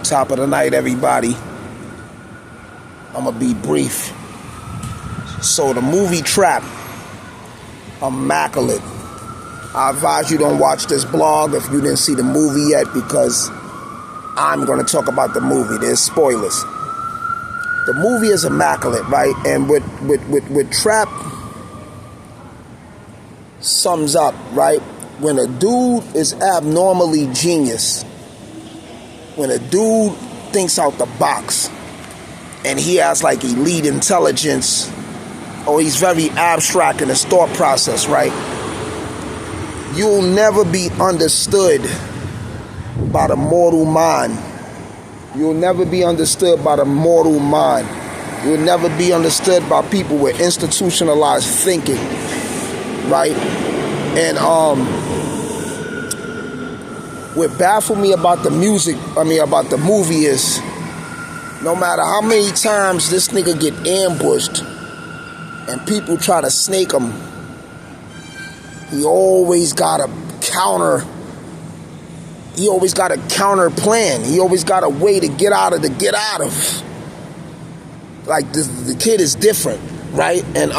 Top of the night, everybody. I'm gonna be brief. So the movie Trap, immaculate. I advise you don't watch this blog if you didn't see the movie yet, because I'm gonna talk about the movie. There's spoilers. The movie is immaculate, right? And with Trap sums up, right? When a dude is abnormally genius, when a dude thinks out the box and he has like elite intelligence, or he's very abstract in his thought process, right? You'll never be understood by the mortal mind. You'll never be understood by the mortal mind. You'll never be understood by people with institutionalized thinking, right? And what baffled me about the movie is, no matter how many times this nigga get ambushed and people try to snake him, he always got a counter plan. He always got a way to get out of. Like the kid is different, right? And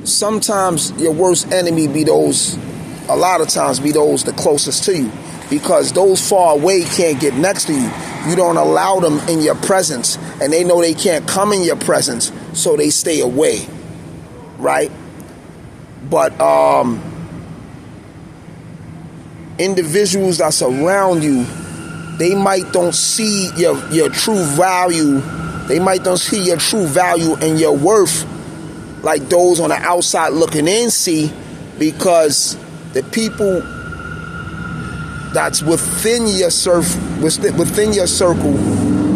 sometimes your worst enemy a lot of times be those the closest to you, because those far away can't get next to you. You don't allow them in your presence, and they know they can't come in your presence, so they stay away, right? But individuals that surround you, they might don't see your true value. They might don't see your true value and your worth like those on the outside looking in see, because the people that's within your circle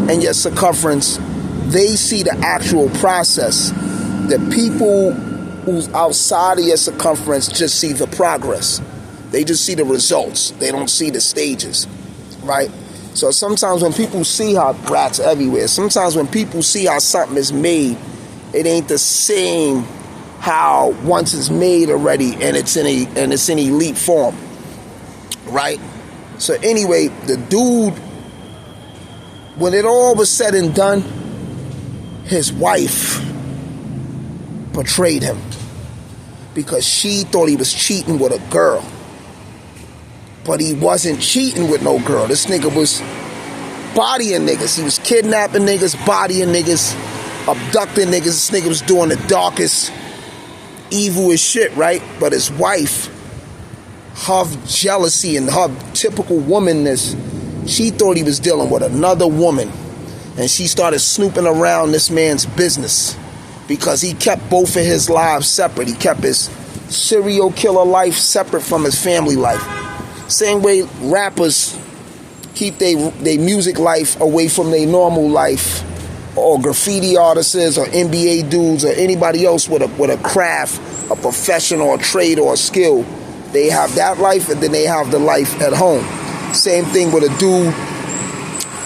and your circumference, they see the actual process. The people who's outside of your circumference just see the progress. They just see the results. They don't see the stages, right? So sometimes when people see how rats everywhere, sometimes when people see how something is made, it ain't the same how once it's made already and it's in elite form, right? So anyway, the dude, when it all was said and done, his wife betrayed him because she thought he was cheating with a girl. But he wasn't cheating with no girl. This nigga was bodying niggas. He was kidnapping niggas, bodying niggas, abducting niggas. This nigga was doing the darkest, evilest shit, right? But his wife, her jealousy and her typical womanness, she thought he was dealing with another woman. And she started snooping around this man's business because he kept both of his lives separate. He kept his serial killer life separate from his family life. Same way rappers keep their music life away from their normal life, or graffiti artists or NBA dudes or anybody else with a craft, a profession or a trade or a skill. They have that life, and then they have the life at home. Same thing with a dude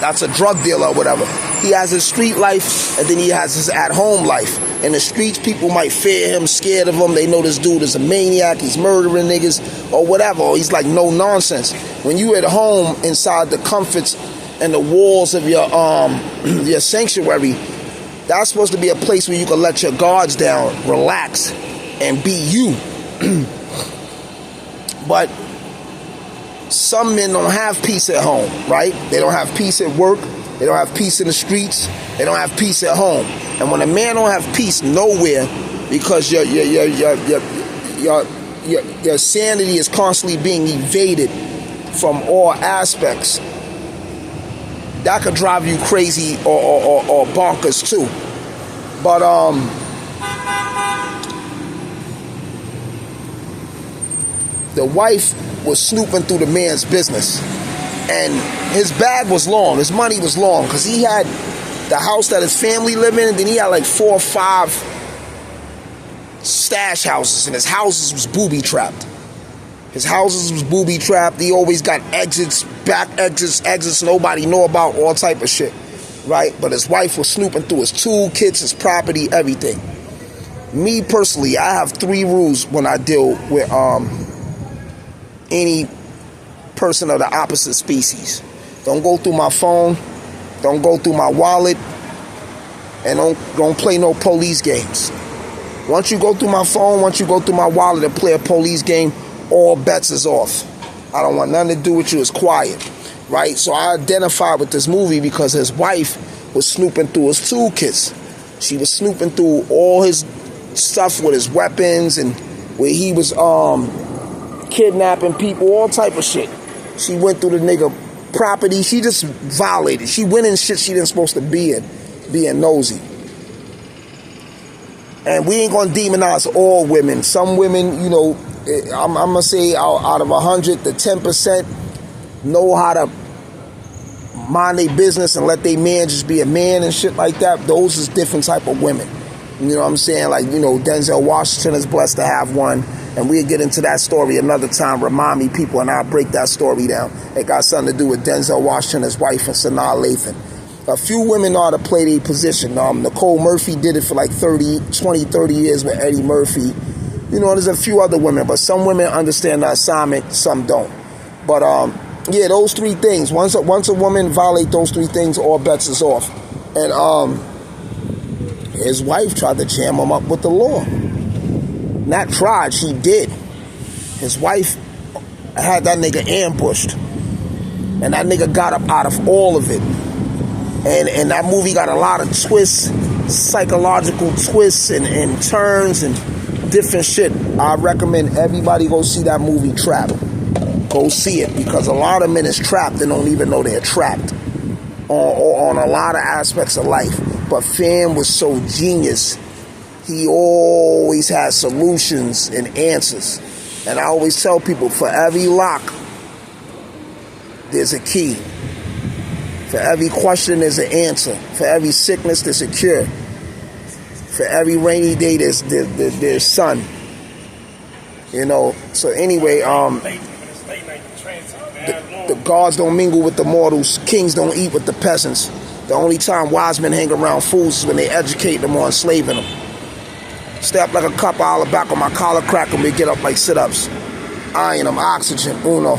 that's a drug dealer or whatever. He has his street life, and then he has his at-home life. In the streets, people might fear him, scared of him. They know this dude is a maniac, he's murdering niggas, or whatever. Or he's like no nonsense. When you at home inside the comforts and the walls of your sanctuary, that's supposed to be a place where you can let your guards down, relax, and be you. But some men don't have peace at home, right? They don't have peace at work. They don't have peace in the streets. They don't have peace at home. And when a man don't have peace nowhere, because your sanity is constantly being evaded from all aspects, that could drive you crazy or bonkers too. But the wife was snooping through the man's business, and his bag was long, his money was long, because he had the house that his family lived in, and then he had like 4 or 5 stash houses, and his houses was booby-trapped. He always got exits, back exits nobody know about, all type of shit, right? But his wife was snooping through his toolkits, his property, everything. Me personally, I have 3 rules when I deal with any person of the opposite species. Don't go through my phone. Don't go through my wallet. And don't play no police games. Once you go through my phone, once you go through my wallet and play a police game, all bets is off. I don't want nothing to do with you. It's quiet, right? So I identified with this movie because his wife was snooping through his toolkits. She was snooping through all his stuff with his weapons and where he was kidnapping people, all type of shit. She went through the nigga property. She just violated. She went in shit she didn't supposed to be in, being nosy. And we ain't gonna demonize all women. Some women, you know, I'm gonna say out of 100, the 10% know how to mind their business and let their man just be a man and shit like that. Those is different type of women. You know what I'm saying? Like, you know, Denzel Washington is blessed to have one. And we'll get into that story another time. Remind me, people, and I'll break that story down. It got something to do with Denzel Washington, his wife, and Sanaa Lathan. A few women know how to play their position. Nicole Murphy did it for like 20-30 years with Eddie Murphy. You know, there's a few other women, but some women understand the assignment, some don't. But, yeah, those three things. Once a woman violates those three things, all bets is off. And his wife tried to jam him up with the law. Not tried, she did. His wife had that nigga ambushed. And that nigga got up out of all of it. And that movie got a lot of twists, psychological twists and turns and different shit. I recommend everybody go see that movie, Trapped. Go see it, because a lot of men is trapped and don't even know they're trapped on a lot of aspects of life. But Fam was so genius. He always has solutions and answers. And I always tell people, for every lock, there's a key. For every question, there's an answer. For every sickness, there's a cure. For every rainy day, there's sun. You know. So anyway, the gods don't mingle with the mortals. Kings don't eat with the peasants. The only time wise men hang around fools is when they educate them or enslaving them. Stay up like a cop, holler back on my collar crack, and we get up like sit-ups. Iron them, oxygen, uno.